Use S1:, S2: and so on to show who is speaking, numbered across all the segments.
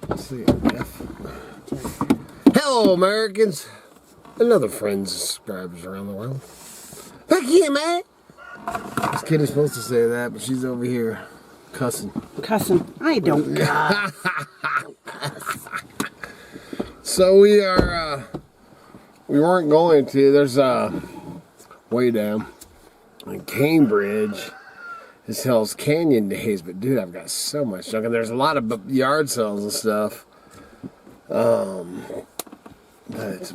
S1: Let's see, F. Hello, Americans. And other friends and subscribers around the world. Heck yeah, man. This kid is supposed to say that, but she's over here cussing.
S2: Cussing. I don't cuss.
S1: So we weren't going to. There's way down in Cambridge. This Hell's Canyon days, but dude, I've got so much junk, and there's a lot of yard sales and stuff. But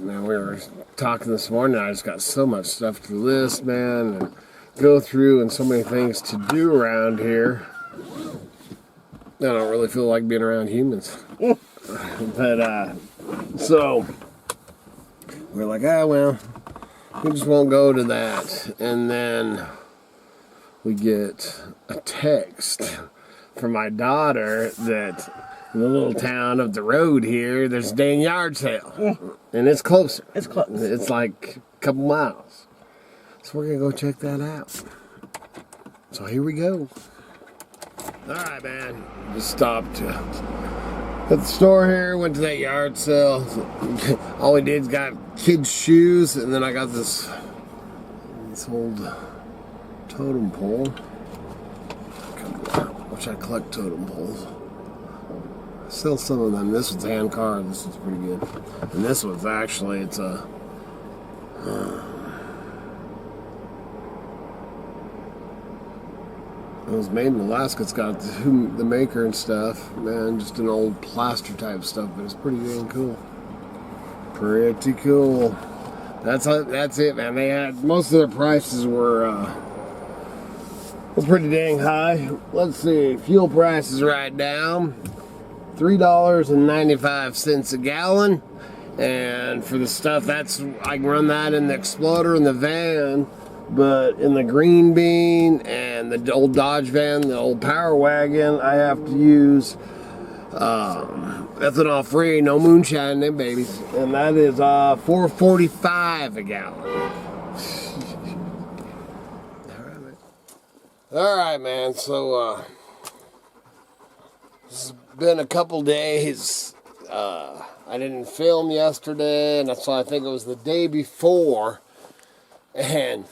S1: man, we were talking this morning. I just got so much stuff to list, man, and go through, and so many things to do around here. I don't really feel like being around humans. But so we're like, well, we just won't go to that, and then we get a text from my daughter that in the little town up the road here, there's a dang yard sale. And it's closer.
S2: It's close.
S1: It's like a couple miles. So we're going to go check that out. So here we go. Alright, man. Just stopped at the store here, went to that yard sale. All we did is got kids' shoes, and then I got this old totem pole. Wish I collect totem poles. Sell some of them. This one's hand carved. This is pretty good. And this one's actually, it's a it was made in Alaska. It's got the maker and stuff. Man, just an old plaster type stuff, but it's pretty dang cool. Pretty cool. That's it, man. They had most of their prices were pretty dang high. Let's see, fuel prices right down, $3.95 a gallon, and for the stuff that's I can run that in the Exploder in the van, but in the green bean and the old Dodge van, the old Power Wagon, I have to use ethanol free, no moonshine, them babies, and that is $4.45 a gallon. All right, man. So it's been a couple days. I didn't film yesterday, and that's why I think it was the day before. And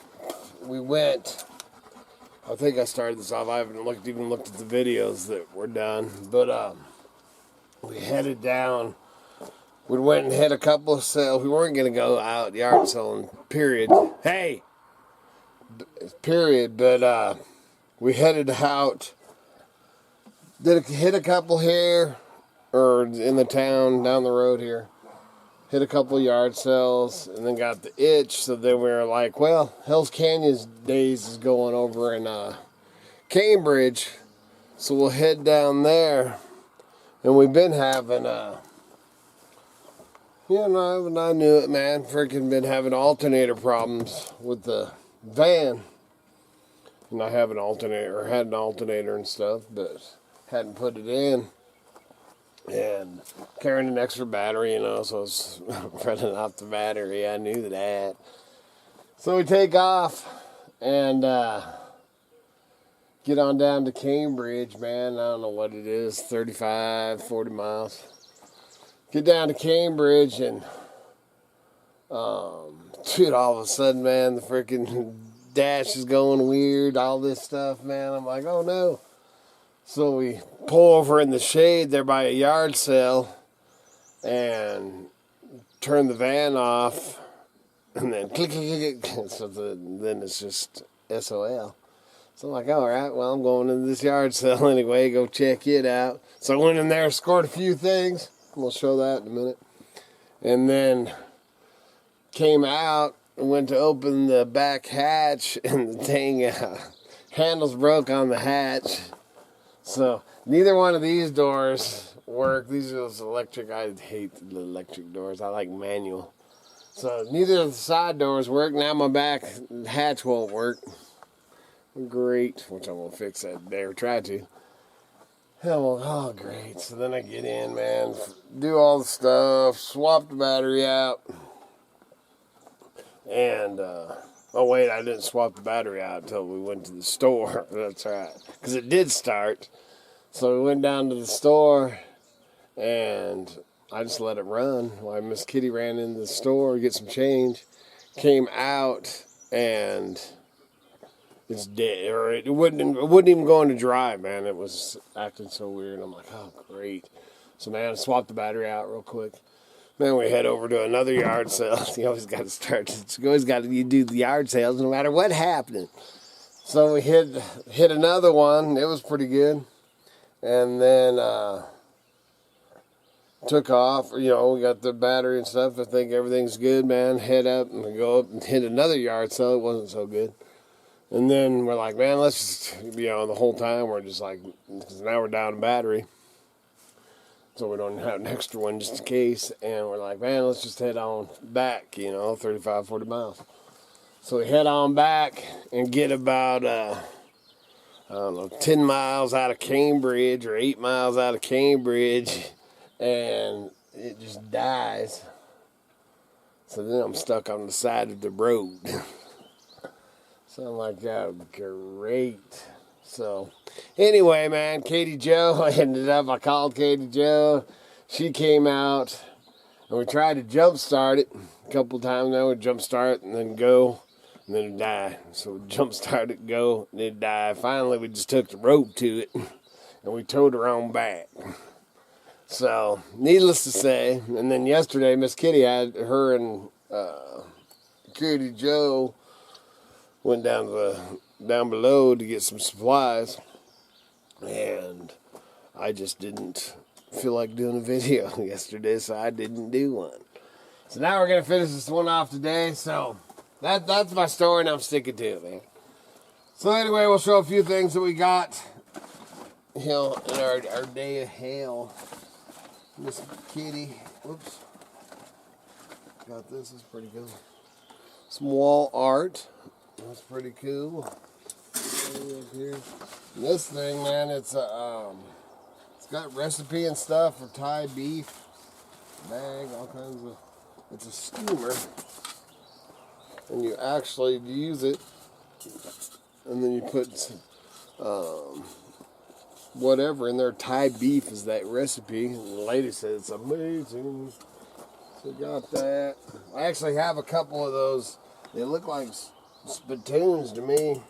S1: we went. I think I started this off. I haven't even looked at the videos that were done, but we headed down. We went and hit a couple of sales. We weren't gonna go out yard selling. Period. Hey. Period. But we headed out. Hit a couple here, or in the town down the road here. Hit a couple yard sales, and then got the itch. So then we were like, well, Hell's Canyon's days is going over in Cambridge, so we'll head down there. And we've been having, I knew it, man. Freaking been having alternator problems with the van. And I have an alternator, or had an alternator and stuff, but hadn't put it in. And carrying an extra battery, so I was running off the battery. I knew that. So we take off and get on down to Cambridge, man. I don't know what it is, 35, 40 miles. Get down to Cambridge, and dude, all of a sudden, man, the freaking dash is going weird, all this stuff, man. I'm like, oh no. So we pull over in the shade there by a yard sale and turn the van off, and then click, click, click. So then it's just SOL. So I'm like, all right, well, I'm going into this yard sale anyway, go check it out. So I went in there, scored a few things. We'll show that in a minute. And then came out and went to open the back hatch, and the dang handles broke on the hatch. So neither one of these doors work. These are those electric. I hate the electric doors. I like manual. So neither of the side doors work. Now my back hatch won't work. Great. Which I won't fix that day or try to. Hell, oh great. So then I get in, man. Do all the stuff. Swap the battery out. And, oh wait, I didn't swap the battery out until we went to the store. That's right. Because it did start. So we went down to the store, and I just let it run while Miss Kitty ran into the store to get some change, came out, and it's dead. Or it wouldn't even go into dry, man. It was acting so weird. I'm like, oh, great. So, man, I swapped the battery out real quick. Then we head over to another yard sale. You always got to start. You always got to do the yard sales no matter what happening. So we hit another one. It was pretty good. And then took off. You know, we got the battery and stuff. I think everything's good, man. Head up and we go up and hit another yard sale. It wasn't so good. And then we're like, man, let's just, you know, the whole time we're just like, because now we're down in battery. So we don't have an extra one just in case. And we're like, man, let's just head on back, you know, 35, 40 miles. So we head on back and get about, I don't know, 10 miles out of Cambridge or 8 miles out of Cambridge. And it just dies. So then I'm stuck on the side of the road. So I'm like, oh, great. So anyway, man, Katie Jo, I called Katie Jo. She came out and we tried to jump start it a couple times. Now we jump start and then go and then it die. So we jump start it, go, and it die. Finally, we just took the rope to it and we towed her on back. So needless to say, and then yesterday, Miss Kitty had her and Katie Jo went down below to get some supplies, and I just didn't feel like doing a video yesterday, so I didn't do one. So now we're gonna finish this one off today. So that's my story, and I'm sticking to it, man. So anyway, we'll show a few things that we got, you know, in our day of hell. Miss Kitty, whoops, got this. Is pretty good. Some wall art. That's pretty cool. Here. This thing, man, it's got recipe and stuff for Thai beef, bag, all kinds of. It's a steamer, and you actually use it, and then you put whatever in there. Thai beef is that recipe. And the lady said it's amazing. So got that. I actually have a couple of those. They look like spittoons to me.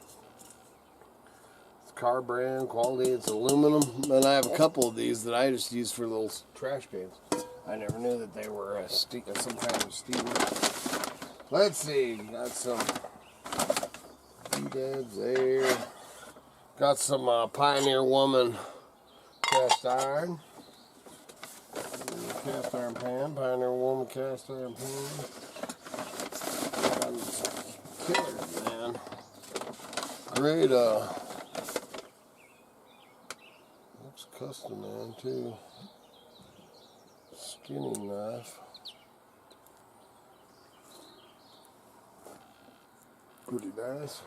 S1: It's car brand quality. It's aluminum, and I have a couple of these that I just use for little trash cans. I never knew that they were some kind of steamer. Let's see. Got some doodads there. Got some Pioneer Woman cast iron. Cast iron pan. Pioneer Woman cast iron pan. Killer, man. Great, looks custom, man, too. Skinny knife. Pretty nice.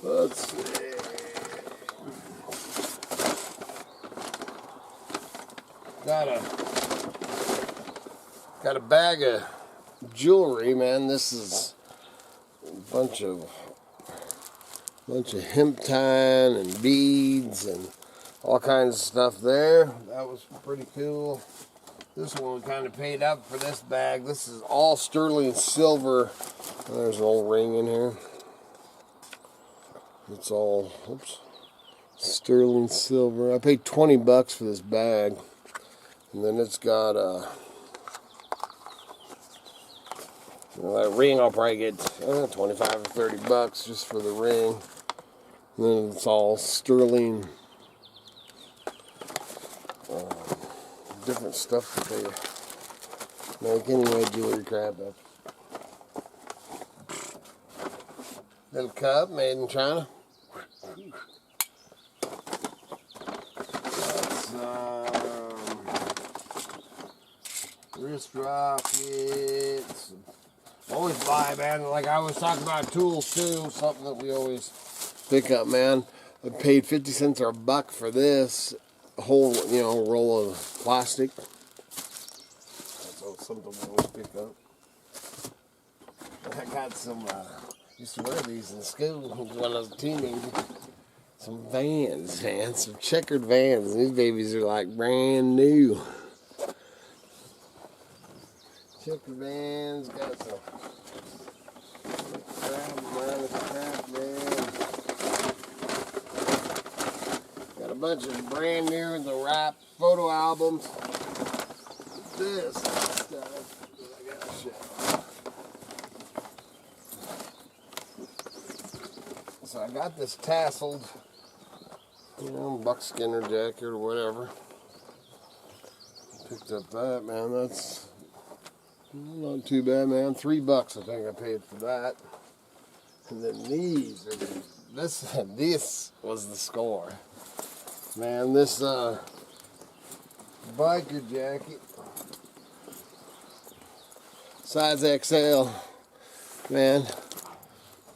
S1: Let's see. Got a bag of jewelry, man. This is a bunch of hemp tying and beads and all kinds of stuff there. That was pretty cool. This one we kind of paid up for this bag. This is all sterling silver. There's an old ring in here. It's all, oops, sterling silver. I paid $20 for this bag. And then it's got that ring. I'll probably get 25 or $30 just for the ring. And then it's all sterling, different stuff that they make anyway. Jewelry crap. Little cup made in China. Wrist rockets. Always buy, man. Like I was talking about tools too. Something that we always pick up, man. I paid 50 cents or $1 for this whole, roll of plastic. That's something we always pick up. I got some. Used to wear these in school when I was a teenager. Some Vans, man. Some checkered Vans. These babies are like brand new. Checkered Vans. Got some crap, man. Got a bunch of brand new in the wrap photo albums. This stuff. I gotta show. So I got this tasseled, buckskinner jacket or whatever. Picked up that, man. That's not too bad, man. $3 I think I paid for that. And then these are this was the score. Man, this biker jacket, size XL, man.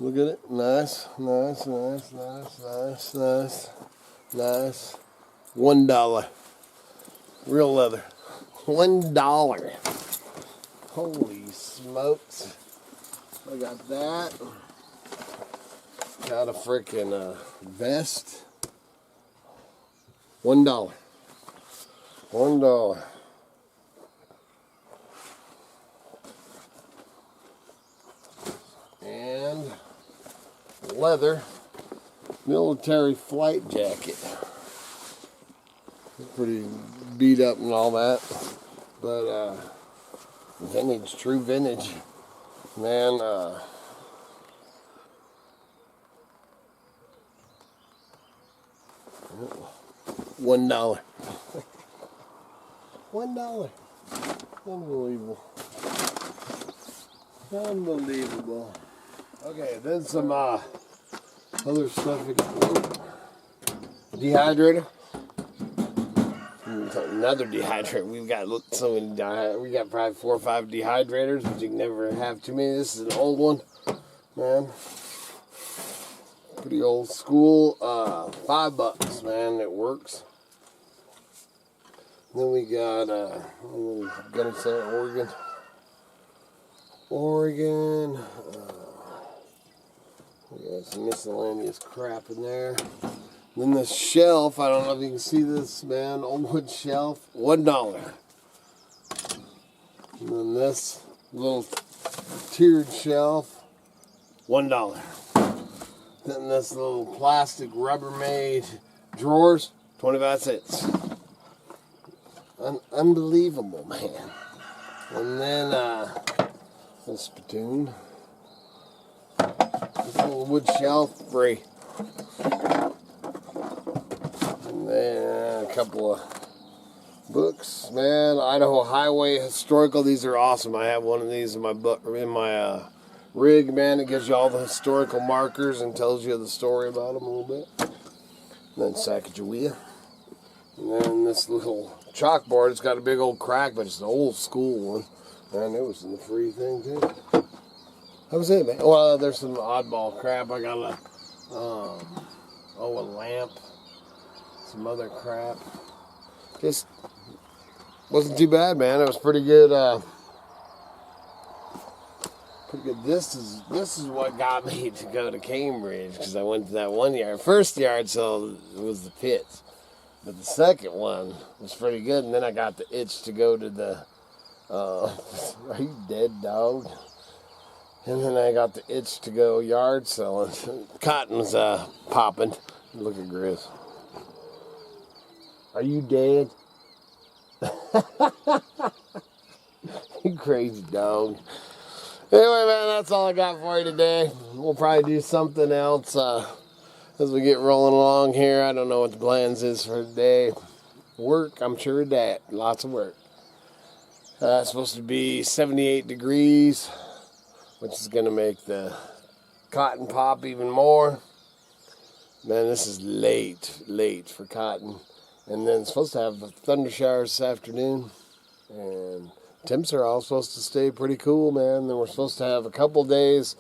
S1: Look at it. Nice. $1. Real leather. $1. Holy smokes. I got that. Got a freaking vest. $1. $1. And leather military flight jacket. It's pretty beat up and all that, but vintage, true vintage, man. $1. $1. Unbelievable. Unbelievable. Okay, then some other stuff. Dehydrator. Another dehydrator. We've got so many. We got probably 4 or 5 dehydrators, but you can never have too many. This is an old one, man. Pretty old school. $5, man. It works. Then we got I'm gonna say Oregon. We got some miscellaneous crap in there. Then the shelf, I don't know if you can see this, man. Old wood shelf, $1. And then this little tiered shelf, $1. Then this little plastic Rubbermaid drawers, 25 cents. Unbelievable, man. And then a spittoon. This little wood shelf, free. And then a couple of books, man. Idaho Highway Historical. These are awesome. I have one of these in my book, in my rig, man. It gives you all the historical markers and tells you the story about them a little bit. And then Sacagawea. And then this little chalkboard. It's got a big old crack, but it's an old school one. And it was in the free thing too. That was it, man. Well, there's some oddball crap. I got a lamp, some other crap. Just wasn't too bad, man. It was pretty good. Pretty good. This is what got me to go to Cambridge, because I went to that one yard. First yard sale was the pits, but the second one was pretty good. And then I got the itch to go to the. Are you dead, dog? And then I got the itch to go yard selling. Cotton was popping. Look at Grizz. Are you dead? You crazy dog. Anyway, man, that's all I got for you today. We'll probably do something else as we get rolling along here. I don't know what the plans is for today. Work, I'm sure of that. Lots of work. It's supposed to be 78 degrees, which is going to make the cotton pop even more. Man, this is late for cotton. And then it's supposed to have thunder showers this afternoon. And temps are all supposed to stay pretty cool, man. Then we're supposed to have a couple days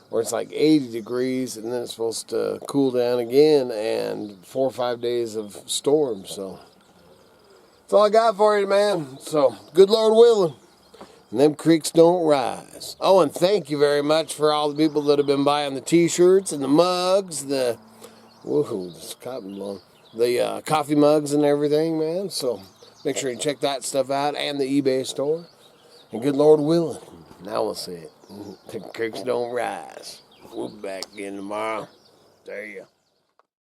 S1: where it's like 80 degrees, and then it's supposed to cool down again, and 4 or 5 days of storms. So that's all I got for you, man. So good Lord willing, and them creeks don't rise. Oh, and thank you very much for all the people that have been buying the t-shirts and the mugs, the Woohoo, this cotton blowing. The coffee mugs and everything, man. So make sure you check that stuff out and the eBay store. And good Lord willing, now we'll see it. The creeks don't rise. We'll be back again tomorrow. There you go.